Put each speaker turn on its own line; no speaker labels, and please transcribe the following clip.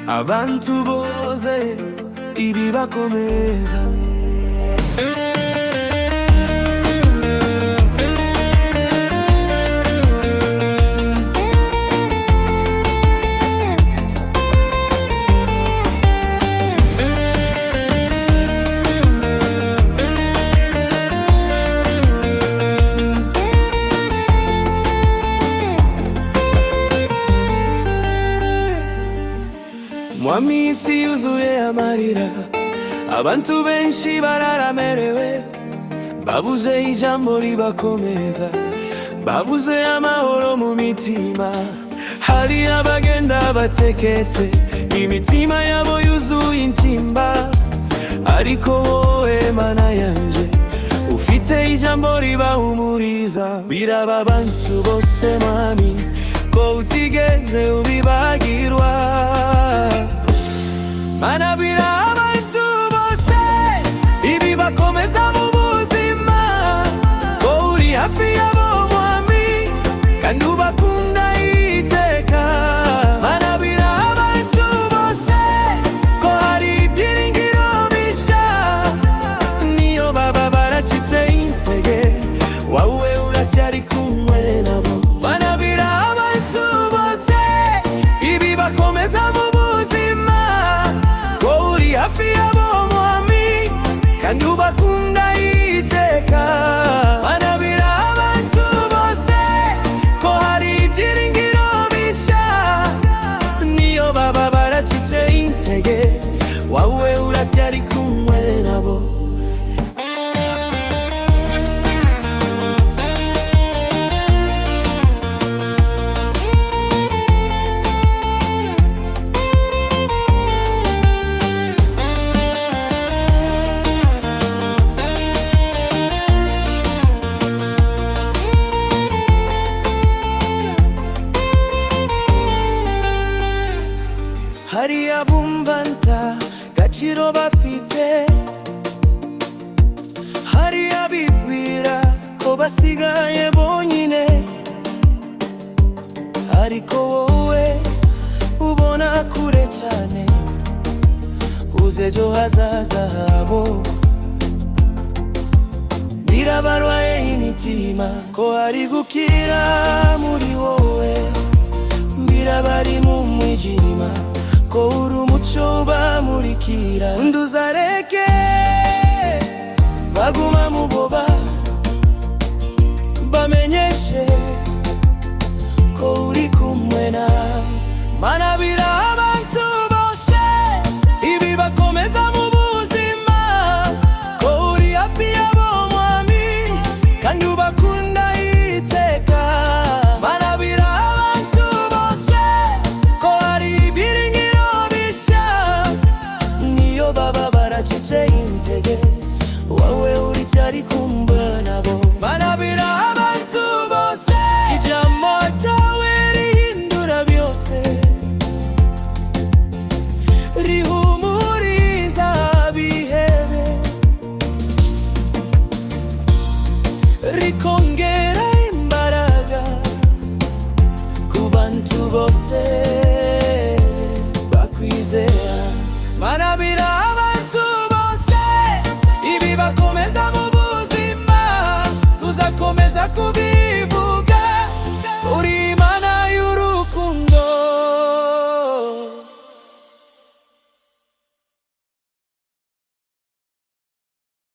abantu bose ibi bakomeza. Mwami isi yuzuye amarira, abantu benshi bararamerewe, babuze ijambo ribakomeza, babuze amahoro mu mitima. Hari abagenda bateketse, imitima yabo yuzuye intimba, ariko wowe Mana yanje ufite ijambo ribahumuriza. Biraba abantu bose Mwami ko utigeze ubibagirwa. Mana biraba abantu bose ibi bakomeza mu buzima, ko uri hafi yabo Mwami kandi ubakunda iteka. Mana biraba abantu bose ko hari ibyiringiro bisha, niyo baba baracitse intege wawe uracyari kumwe nabo. Mana biraba abantu bose ibi bakomeza mu buzima, hafi yabo Mwami kandi ubakunda iteka. Mana biraba abantu bose ko hari ibyiringiro bisha, niyo baba baracitse intege wawe uracyari kumwe nabo. Hari abumva nta gaciro bafite, hari abibwira ko basigaye bonyine, ariko wowe ubona kure cyane, uzi ejo hazaza habo. Birabarwaye imitima ko hari gukira muri wowe, birabari mu mwijima ko uri umucyo bamurikira. Nduzareke baguma mu boba, bamenyeshe ko uri kumwe nawe. Mana biraba abantu bose ibi bakomeza mu buzima, ko uri hafi yabo Mwami kandi ubakunda iteka. Mana biraba abantu bose ko hari ibyiringiro bisha, niyo baba baracitse intege wawe uracyari kumwe nabo. Mana biraba abantu bose ijambo ryawe rihindura byose, rihumuriza bihebe, rikongera imbaraga ku bantu bose bakwizera. Mana biraba abantu bose ibi bakomeza mu buzima, tuzakomeza kubi